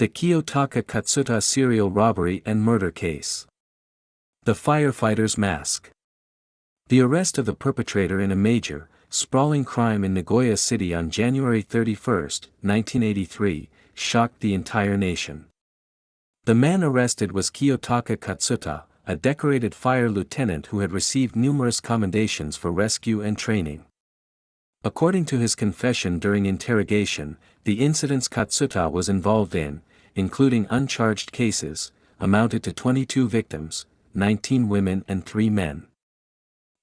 The Kiyotaka Katsuta serial robbery and murder case. The firefighter's mask. The arrest of the perpetrator in a major, sprawling crime in Nagoya City on January 31, 1983, shocked the entire nation. The man arrested was Kiyotaka Katsuta, a decorated fire lieutenant who had received numerous commendations for rescue and training. According to his confession during interrogation, the incidents Katsuta was involved in, including uncharged cases, amounted to 22 victims, 19 women and 3 men.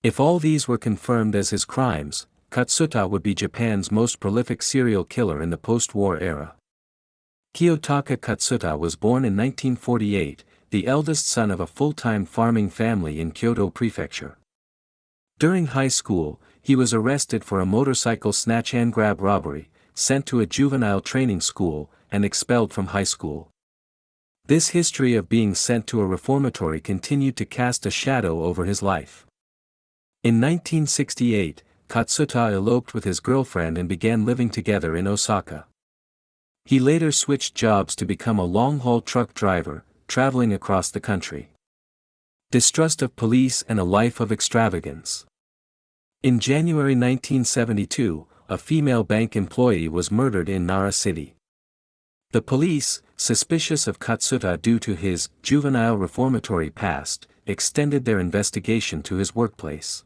If all these were confirmed as his crimes, Katsuta would be Japan's most prolific serial killer in the post-war era. Kiyotaka Katsuta was born in 1948, the eldest son of a full-time farming family in Kyoto Prefecture. During high school, he was arrested for a motorcycle snatch-and-grab robbery, sent to a juvenile training school, and expelled from high school. This history of being sent to a reformatory continued to cast a shadow over his life. In 1968, Katsuta eloped with his girlfriend and began living together in Osaka. He later switched jobs to become a long-haul truck driver, traveling across the country. Distrust of police and a life of extravagance. In January 1972, a female bank employee was murdered in Nara City. The police, suspicious of Katsuta due to his juvenile reformatory past, extended their investigation to his workplace.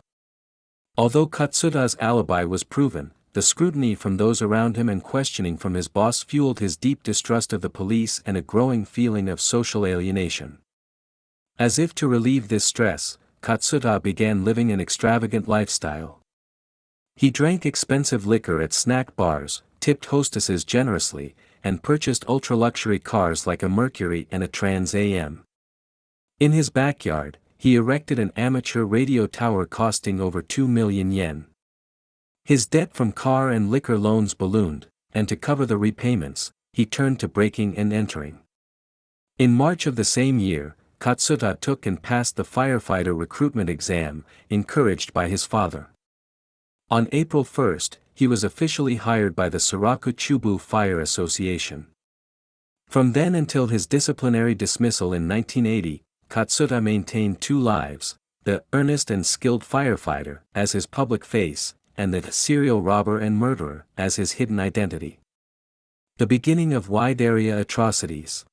Although Katsuta's alibi was proven, the scrutiny from those around him and questioning from his boss fueled his deep distrust of the police and a growing feeling of social alienation. As if to relieve this stress, Katsuta began living an extravagant lifestyle. He drank expensive liquor at snack bars, tipped hostesses generously, and purchased ultra-luxury cars like a Mercury and a Trans Am. In his backyard, he erected an amateur radio tower costing over 2 million yen. His debt from car and liquor loans ballooned, and to cover the repayments, he turned to breaking and entering. In March of the same year, Katsuta took and passed the firefighter recruitment exam, encouraged by his father. On April 1, he was officially hired by the Saraku Chubu Fire Association. From then until his disciplinary dismissal in 1980, Katsuta maintained 2 lives, the earnest and skilled firefighter as his public face, and the serial robber and murderer as his hidden identity. The beginning of wide-area atrocities.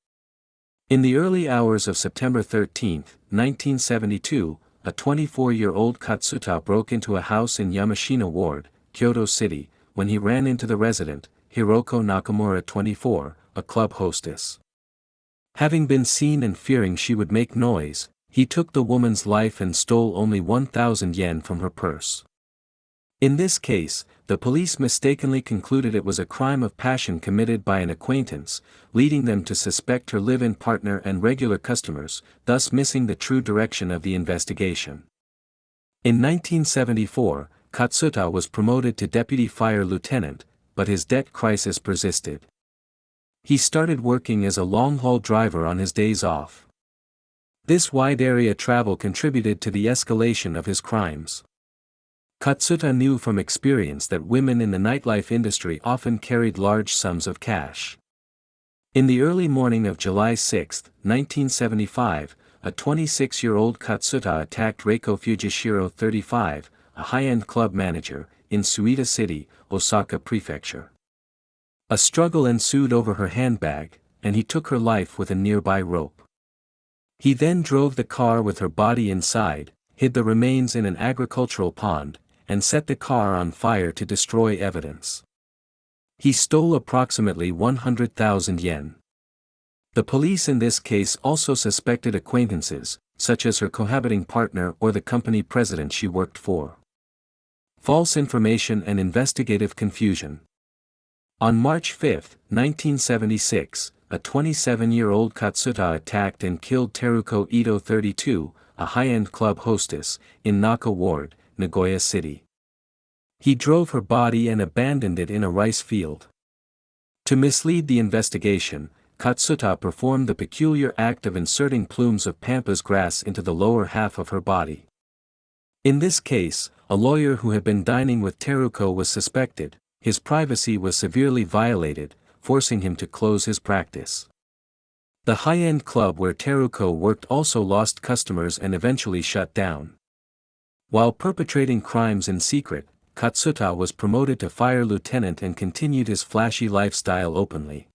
In the early hours of September 13, 1972, a 24-year-old Katsuta broke into a house in Yamashina Ward, Kyoto City, when he ran into the resident, Hiroko Nakamura 24, a club hostess. Having been seen and fearing she would make noise, he took the woman's life and stole only 1,000 yen from her purse. In this case, the police mistakenly concluded it was a crime of passion committed by an acquaintance, leading them to suspect her live-in partner and regular customers, thus missing the true direction of the investigation. In 1974, Katsuta was promoted to deputy fire lieutenant, but his debt crisis persisted. He started working as a long-haul driver on his days off. This wide-area travel contributed to the escalation of his crimes. Katsuta knew from experience that women in the nightlife industry often carried large sums of cash. In the early morning of July 6, 1975, a 26-year-old Katsuta attacked Reiko Fujishiro 35, a high-end club manager, in Suita City, Osaka Prefecture. A struggle ensued over her handbag, and he took her life with a nearby rope. He then drove the car with her body inside, hid the remains in an agricultural pond, and set the car on fire to destroy evidence. He stole approximately 100,000 yen. The police in this case also suspected acquaintances, such as her cohabiting partner or the company president she worked for. False information and investigative confusion. On March 5, 1976, a 27-year-old Katsuta attacked and killed Teruko Ito 32, a high-end club hostess, in Naka Ward, Nagoya City. He drove her body and abandoned it in a rice field. To mislead the investigation, Katsuta performed the peculiar act of inserting plumes of pampas grass into the lower half of her body. In this case, a lawyer who had been dining with Teruko was suspected. His privacy was severely violated, forcing him to close his practice. The high-end club where Teruko worked also lost customers and eventually shut down. While perpetrating crimes in secret, Katsuta was promoted to fire lieutenant and continued his flashy lifestyle openly.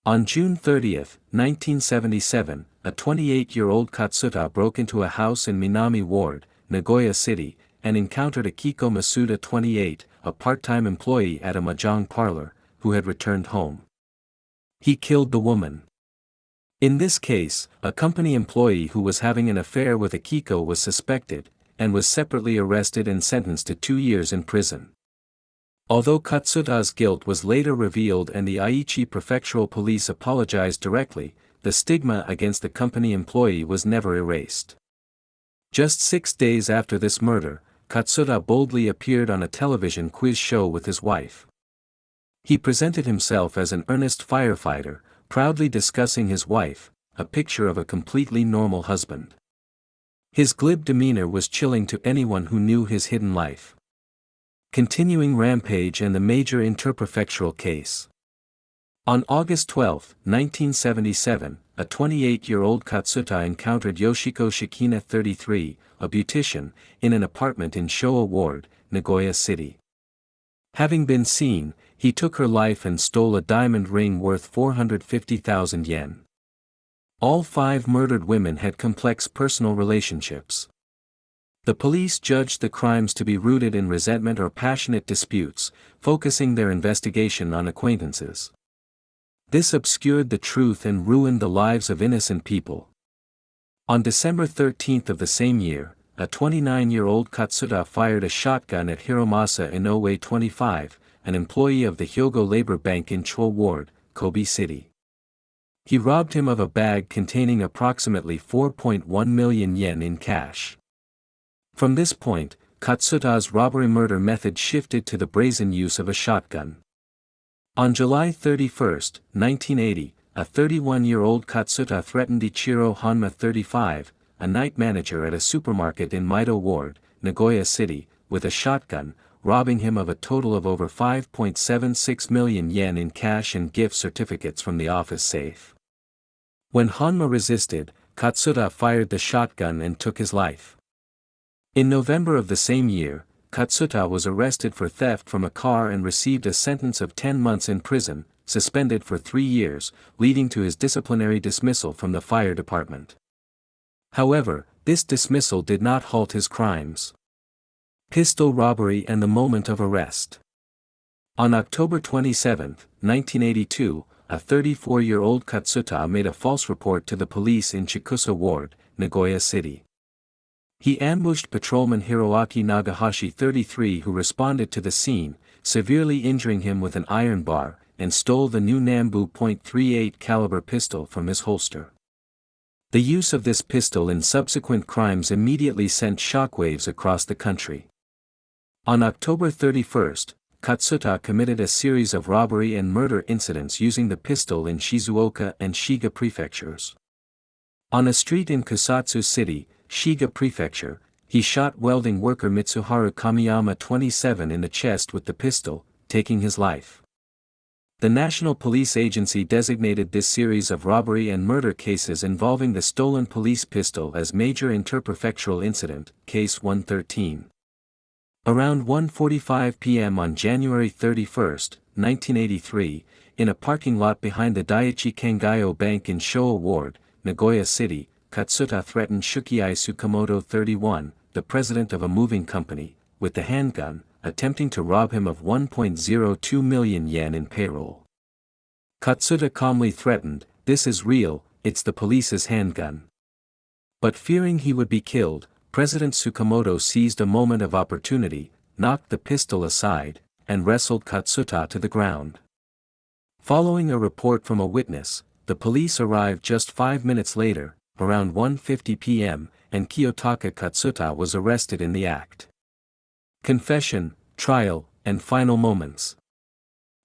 On June 30, 1977, a 28-year-old Katsuta broke into a house in Minami Ward, Nagoya City, and encountered Akiko Masuda 28, a part-time employee at a mahjong parlor, who had returned home. He killed the woman. In this case, a company employee who was having an affair with Akiko was suspected, and was separately arrested and sentenced to 2 years in prison. Although Katsuta's guilt was later revealed and the Aichi Prefectural Police apologized directly, the stigma against the company employee was never erased. Just 6 days after this murder, Katsuta boldly appeared on a television quiz show with his wife. He presented himself as an earnest firefighter, proudly discussing his wife, a picture of a completely normal husband. His glib demeanor was chilling to anyone who knew his hidden life. Continuing rampage and the major interprefectural case. On August 12, 1977, a 28-year-old Katsuta encountered Yoshiko Shikina 33, a beautician, in an apartment in Showa Ward, Nagoya City. Having been seen, he took her life and stole a diamond ring worth 450,000 yen. All 5 murdered women had complex personal relationships. The police judged the crimes to be rooted in resentment or passionate disputes, focusing their investigation on acquaintances. This obscured the truth and ruined the lives of innocent people. On December 13 of the same year, a 29-year-old Katsuta fired a shotgun at Hiromasa Inoue 25, an employee of the Hyogo Labor Bank in Cho Ward, Kobe City. He robbed him of a bag containing approximately 4.1 million yen in cash. From this point, Katsuta's robbery murder method shifted to the brazen use of a shotgun. On July 31, 1980, a 31-year-old Katsuta threatened Ichiro Hanma 35, a night manager at a supermarket in Maido Ward, Nagoya City, with a shotgun, robbing him of a total of over 5.76 million yen in cash and gift certificates from the office safe. When Hanma resisted, Katsuta fired the shotgun and took his life. In November of the same year, Katsuta was arrested for theft from a car and received a sentence of 10 months in prison, suspended for 3 years, leading to his disciplinary dismissal from the fire department. However, this dismissal did not halt his crimes. Pistol robbery and the moment of arrest. On October 27, 1982, a 34-year-old Katsuta made a false report to the police in Chikusa Ward, Nagoya City. He ambushed patrolman Hiroaki Nagahashi 33 who responded to the scene, severely injuring him with an iron bar, and stole the new Nambu .38 caliber pistol from his holster. The use of this pistol in subsequent crimes immediately sent shockwaves across the country. On October 31, Katsuta committed a series of robbery and murder incidents using the pistol in Shizuoka and Shiga prefectures. On a street in Kusatsu City, Shiga Prefecture, he shot welding worker Mitsuharu Kamiyama 27 in the chest with the pistol, taking his life. The National Police Agency designated this series of robbery and murder cases involving the stolen police pistol as Major Interprefectural Incident, Case 113. Around 1:45 p.m. on January 31, 1983, in a parking lot behind the Daiichi Kangyo Bank in Showa Ward, Nagoya City, Katsuta threatened Shukiai Tsukamoto 31, the president of a moving company, with the handgun, attempting to rob him of 1.02 million yen in payroll. Katsuta calmly threatened, "This is real, it's the police's handgun." But fearing he would be killed, President Tsukamoto seized a moment of opportunity, knocked the pistol aside, and wrestled Katsuta to the ground. Following a report from a witness, the police arrived just 5 minutes later, around 1:50 p.m., and Kiyotaka Katsuta was arrested in the act. Confession, trial, and final moments.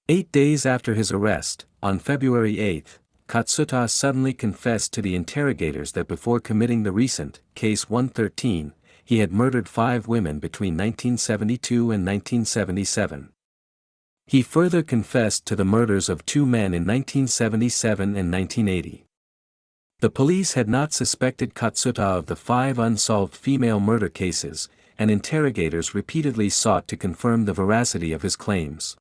8 days after his arrest, on February 8, Katsuta suddenly confessed to the interrogators that before committing the recent, Case 113, he had murdered 5 women between 1972 and 1977. He further confessed to the murders of 2 men in 1977 and 1980. The police had not suspected Katsuta of the 5 unsolved female murder cases, and interrogators repeatedly sought to confirm the veracity of his claims.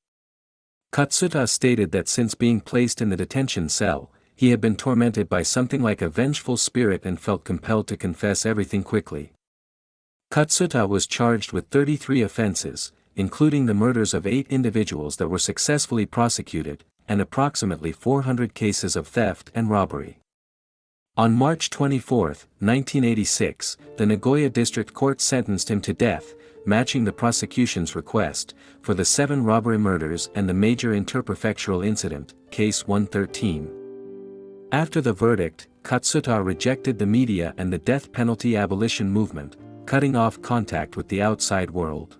Katsuta stated that since being placed in the detention cell, he had been tormented by something like a vengeful spirit and felt compelled to confess everything quickly. Katsuta was charged with 33 offenses, including the murders of 8 individuals that were successfully prosecuted, and approximately 400 cases of theft and robbery. On March 24, 1986, the Nagoya District Court sentenced him to death, matching the prosecution's request, for the 7 robbery murders and the major interprefectural incident, Case 113. After the verdict, Katsuta rejected the media and the death penalty abolition movement, cutting off contact with the outside world.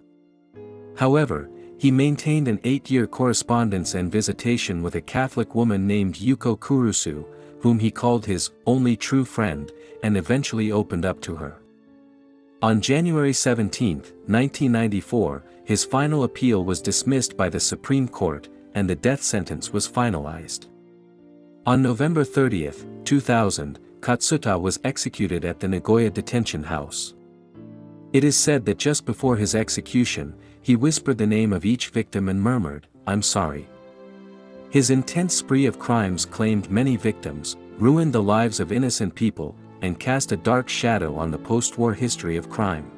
However, he maintained an 8-year correspondence and visitation with a Catholic woman named Yuko Kurusu, whom he called his only true friend, and eventually opened up to her. On January 17, 1994, his final appeal was dismissed by the Supreme Court, and the death sentence was finalized. On November 30, 2000, Katsuta was executed at the Nagoya detention house. It is said that just before his execution, he whispered the name of each victim and murmured, "I'm sorry." His intense spree of crimes claimed many victims, ruined the lives of innocent people, and cast a dark shadow on the post-war history of crime.